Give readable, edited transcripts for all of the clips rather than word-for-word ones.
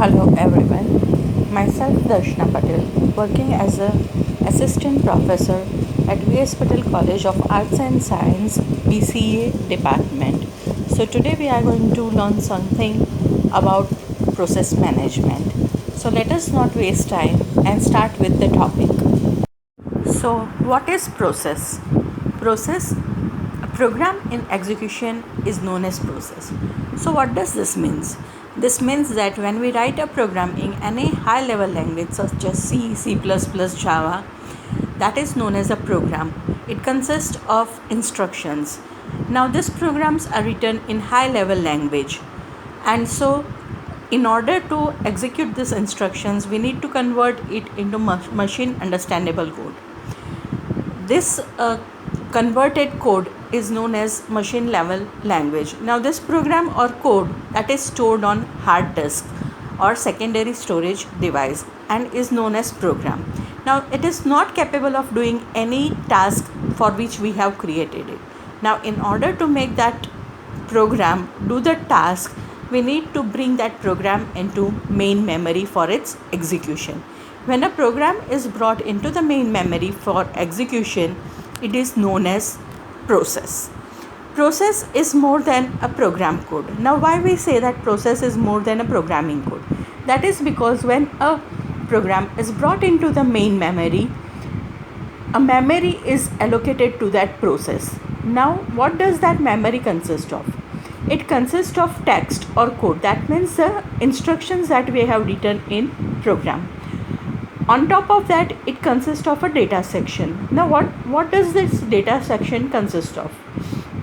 Hello everyone, myself Darshana Patel, working as a assistant professor at VS Patel College of Arts and Science BCA department. So today we are going to learn something about process management. So let us not waste time and start with the topic. So what is process? Process, a program in execution is known as process. So what does this means? This means that when we write a program in any high level language such as C, C++, Java, that is known as a program. It consists of instructions. Now these programs are written in high level language, and so in order to execute these instructions we need to convert it into machine understandable code. This converted code is known as machine level language. Now this program or code that is stored on hard disk or secondary storage device and is known as program. Now it is not capable of doing any task for which we have created it. Now in order to make that program do the task, we need to bring that program into main memory for its execution. When a program is brought into the main memory for execution, it is known as process. Process is more than a program code. Now why we say that process is more than a programming code? That is because when a program is brought into the main memory, a memory is allocated to that process. Now what does that memory consist of? It consists of text or code. That means the instructions that we have written in program. On top of that, it consists of a data section. Now what does this data section consist of?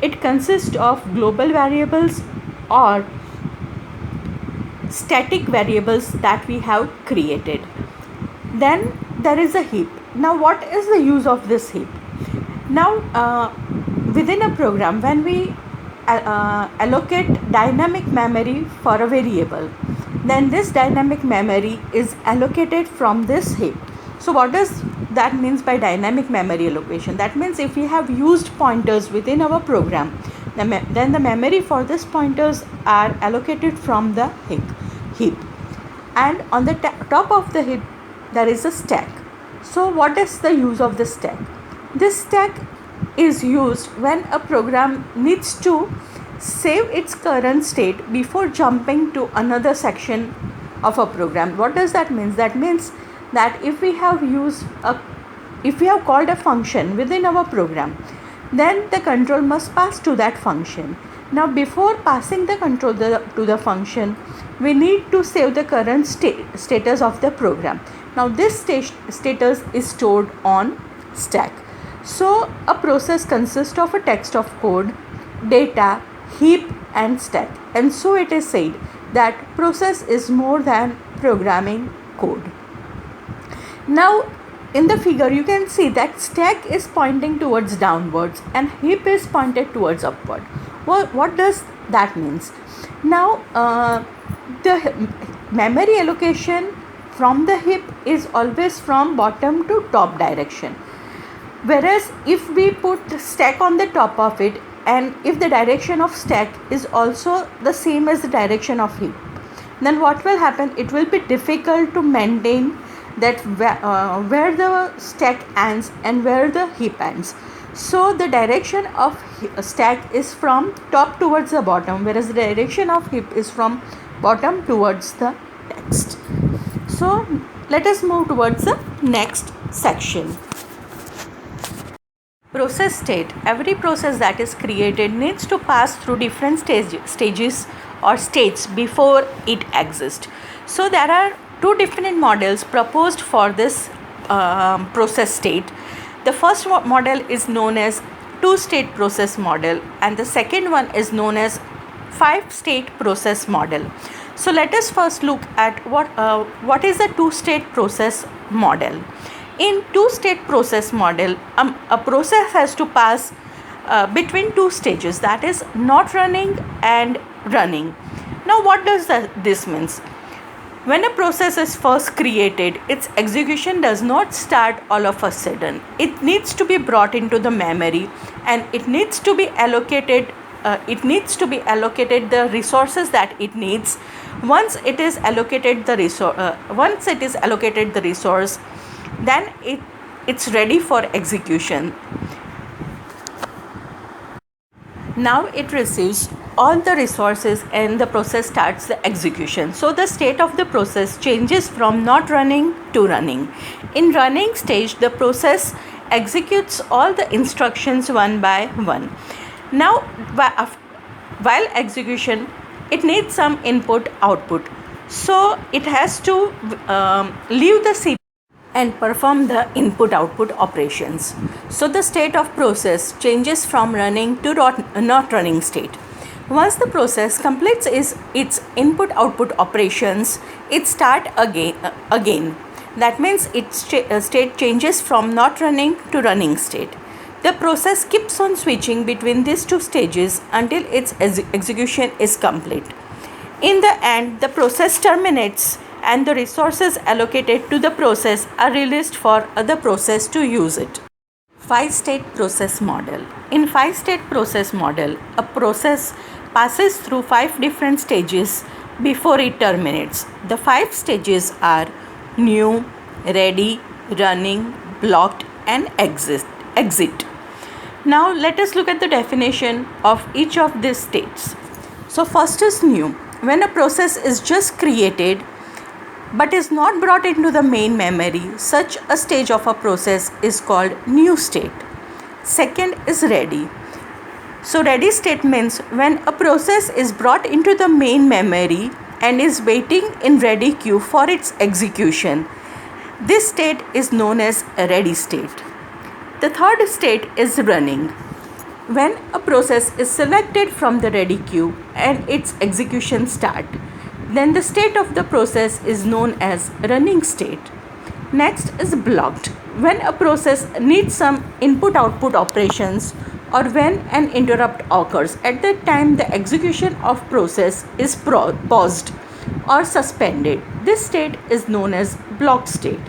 It consists of global variables or static variables that we have created. Then there is a heap. Now what is the use of this heap? Now within a program, when we allocate dynamic memory for a variable, then this dynamic memory is allocated from this heap. So what does that means by dynamic memory allocation? That means if we have used pointers within our program, then the memory for these pointers are allocated from the heap. And on the top of the heap there is a stack. So what is the use of this stack? This stack is used when a program needs to save its current state before jumping to another section of a program. What does that mean? That means that if we have called a function within our program, then the control must pass to that function. Now before passing the control to the function, we need to save the current status of the program. Now this status is stored on stack. So a process consists of a text of code, data, heap and stack, and so it is said that process is more than programming code. Now in the figure you can see that stack is pointing towards downwards and heap is pointed towards upward. What does that means? Now the memory allocation from the heap is always from bottom to top direction, whereas if we put stack on the top of it, and if the direction of stack is also the same as the direction of heap, then what will happen? It will be difficult to maintain that where the stack ends and where the heap ends. So the direction of stack is from top towards the bottom, whereas the direction of heap is from bottom towards the text. So let us move towards the next section. Process state. Every process that is created needs to pass through different stages or states before it exists. So there are two different models proposed for this process state. The first model is known as two-state process model, and the second one is known as five-state process model. So let us first look at what is a two-state process model. In two-state process model, a process has to pass between two stages, that is not running and running. Now what does this means? When a process is first created, its execution does not start all of a sudden. It needs to be brought into the memory and it needs to be allocated the resources that it needs Once it is allocated the resource, then it's ready for execution. Now it receives all the resources and the process starts the execution. So the state of the process changes from not running to running. In running stage, the process executes all the instructions one by one. Now while execution, it needs some input output. So it has to leave the CPU and perform the input output operations. So the state of process changes from running to not running state. Once the process completes its input output operations, it start again. That means its state changes from not running to running state. The process keeps on switching between these two stages until its execution is complete. In the end, the process terminates and the resources allocated to the process are released for other process to use it. 5-state process model. In 5-state process model, a process passes through 5 different stages before it terminates. The 5 stages are new, ready, running, blocked, and exit. Now let us look at the definition of each of these states. So first is new. When a process is just created but is not brought into the main memory, such a stage of a process is called new state. Second is ready. So ready state means when a process is brought into the main memory and is waiting in ready queue for its execution. This state is known as a ready state. The third state is running. When a process is selected from the ready queue and its execution start, then the state of the process is known as running state. Next is blocked. When a process needs some input output operations or when an interrupt occurs, at that time the execution of process is paused or suspended. This state is known as blocked state.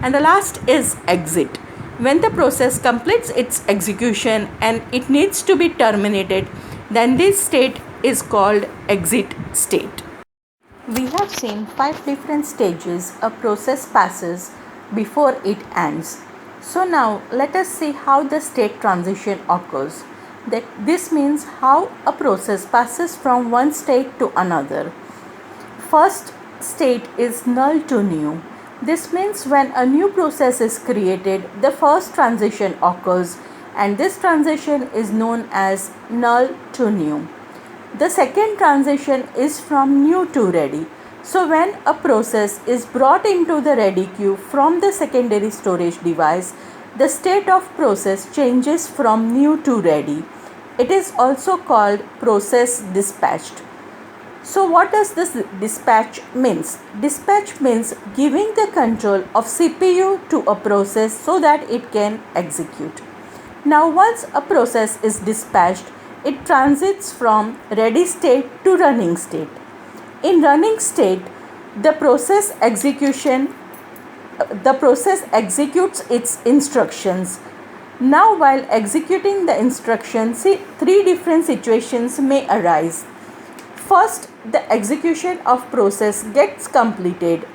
And the last is exit. When the process completes its execution and it needs to be terminated, then this state is called exit state. We have seen 5 different stages a process passes before it ends. So now let us see how the state transition occurs. This means how a process passes from one state to another. First state is null to new. This means when a new process is created, the first transition occurs and this transition is known as null to new. The second transition is from new to ready. So when a process is brought into the ready queue from the secondary storage device, the state of process changes from new to ready. It is also called process dispatched. So what does this dispatch means? Dispatch means giving the control of CPU to a process so that it can execute. Now once a process is dispatched, it transits from ready state to running state. In running state, the process executes its instructions. Now while executing the instructions, 3 different situations may arise. First, the execution of process gets completed.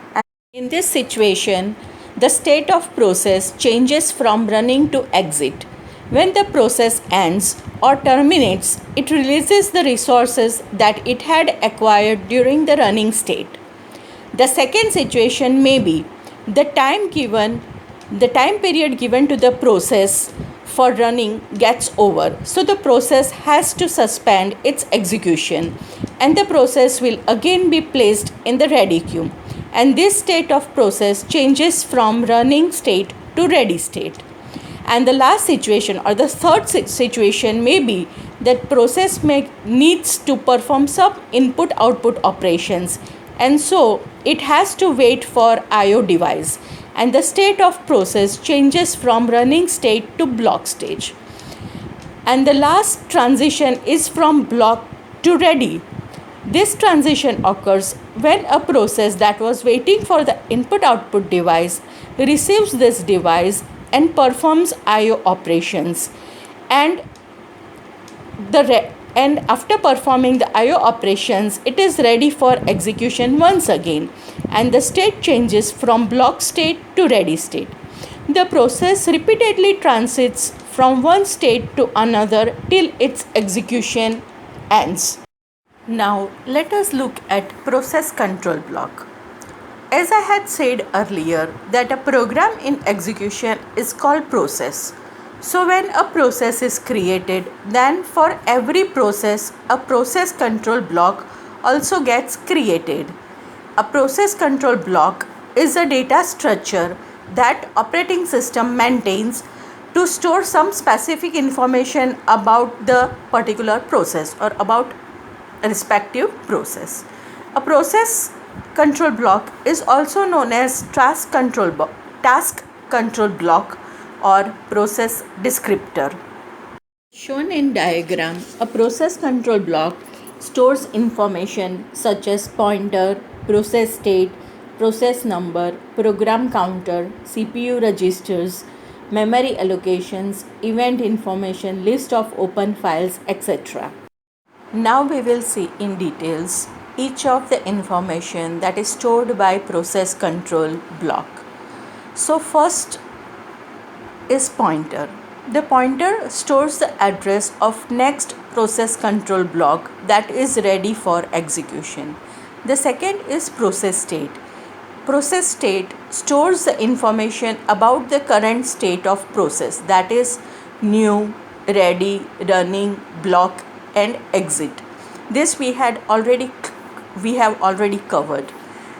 In this situation, the state of process changes from running to exit. When the process ends or terminates, it releases the resources that it had acquired during the running state. The second situation may be the time period given to the process for running gets over. So the process has to suspend its execution and the process will again be placed in the ready queue. And this state of process changes from running state to ready state. And the last situation or the third situation may be that process needs to perform some input output operations and so it has to wait for IO device and the state of process changes from running state to block stage. And the last transition is from block to ready. This transition occurs when a process that was waiting for the input output device receives this device and performs IO operations and and after performing the IO operations, it is ready for execution once again, and the state changes from block state to ready state. The process repeatedly transits from one state to another till its execution ends. Now let us look at process control block. As I had said earlier that a program in execution is called process. So when a process is created, then for every process a process control block also gets created. A process control block is a data structure that operating system maintains to store some specific information about the particular process or about a respective process. A process control block is also known as task control block or process descriptor. Shown in diagram, a process control block stores information such as pointer, process state, process number, program counter, CPU registers, memory allocations, event information, list of open files, etc. Now we will see in details each of the information that is stored by process control block. So first is pointer. The pointer stores the address of next process control block that is ready for execution. The second is process state. Process state stores the information about the current state of process, that is new, ready, running, block and exit. This we have already covered.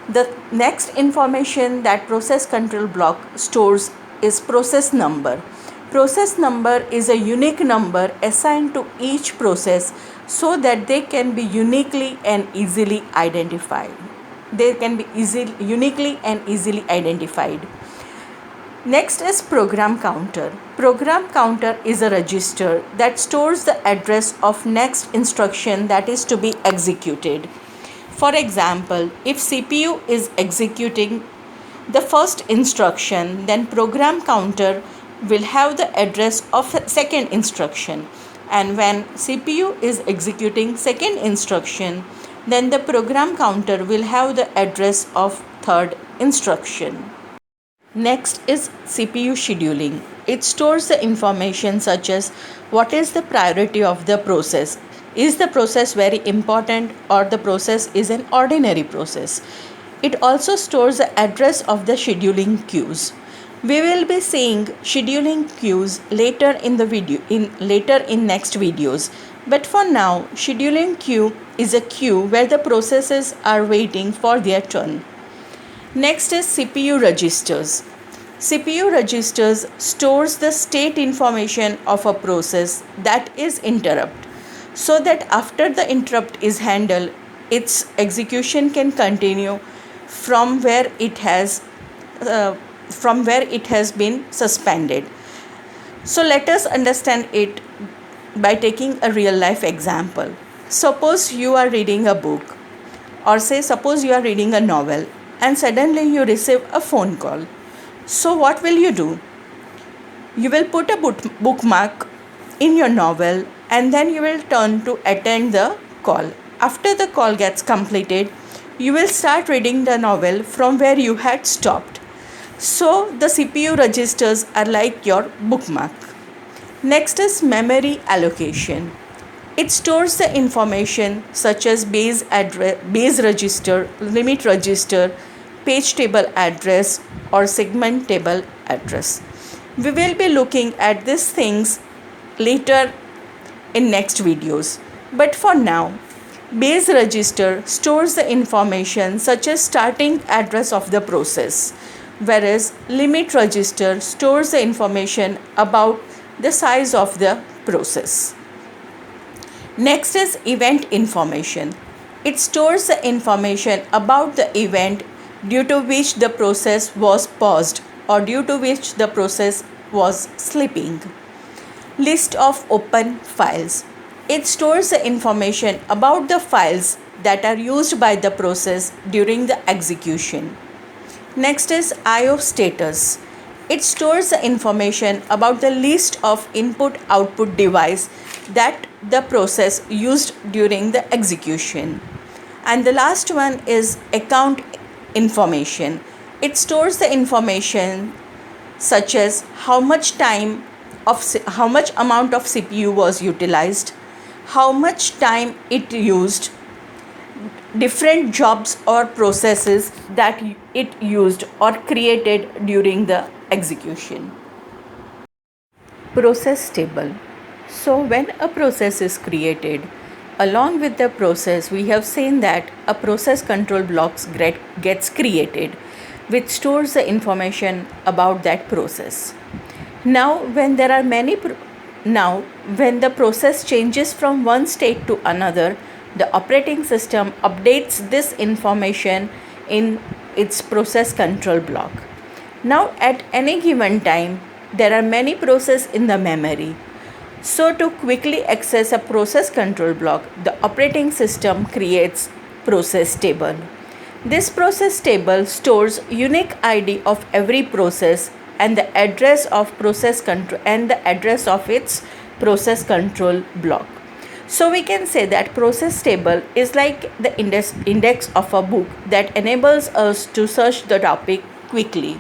The next information that process control block stores is process number. Process number is a unique number assigned to each process so that they can be uniquely and easily identified. Next is program counter. Program counter is a register that stores the address of next instruction that is to be executed. For example, if CPU is executing the first instruction, then program counter will have the address of second instruction, and when CPU is executing second instruction, then the program counter will have the address of third instruction. Next is CPU scheduling. It stores the information such as what is the priority of the process. Is the process very important or the process is an ordinary process? It also stores the address of the scheduling queues. We will be seeing scheduling queues later in next videos. But for now, scheduling queue is a queue where the processes are waiting for their turn. Next is CPU registers. CPU registers stores the state information of a process that is interrupt, so that after the interrupt is handled, its execution can continue from where it has been suspended. So let us understand it by taking a real life example. Suppose you are reading a book, or suppose you are reading a novel and suddenly you receive a phone call. So what will you do? You will put a bookmark in your novel and then you will turn to attend the call. After the call gets completed, you will start reading the novel from where you had stopped. So the CPU registers are like your bookmark. Next is memory allocation. It stores the information such as base register, limit register, page table address or segment table address. We will be looking at these things later in next videos. But for now, base register stores the information such as starting address of the process, whereas limit register stores the information about the size of the process. Next is event information. It stores the information about the event due to which the process was paused or due to which the process was sleeping. List of open files. It stores the information about the files that are used by the process during the execution. Next is IO status. It stores the information about the list of input-output device that the process used during the execution. And the last one is account information. It stores the information such as how much how much amount of CPU was utilized, how much time it used, different jobs or processes that it used or created during the execution. Process table. So when a process is created, along with the process we have seen that a process control blocks gets created which stores the information about that process. Now when there are now when the process changes from one state to another, the operating system updates this information in its process control block. Now at any given time there are many processes in the memory. So to quickly access a process control block, the operating system creates process table. This process table stores unique ID of every process and the address of process control and the address of its process control block. So we can say that process table is like the index of a book that enables us to search the topic quickly.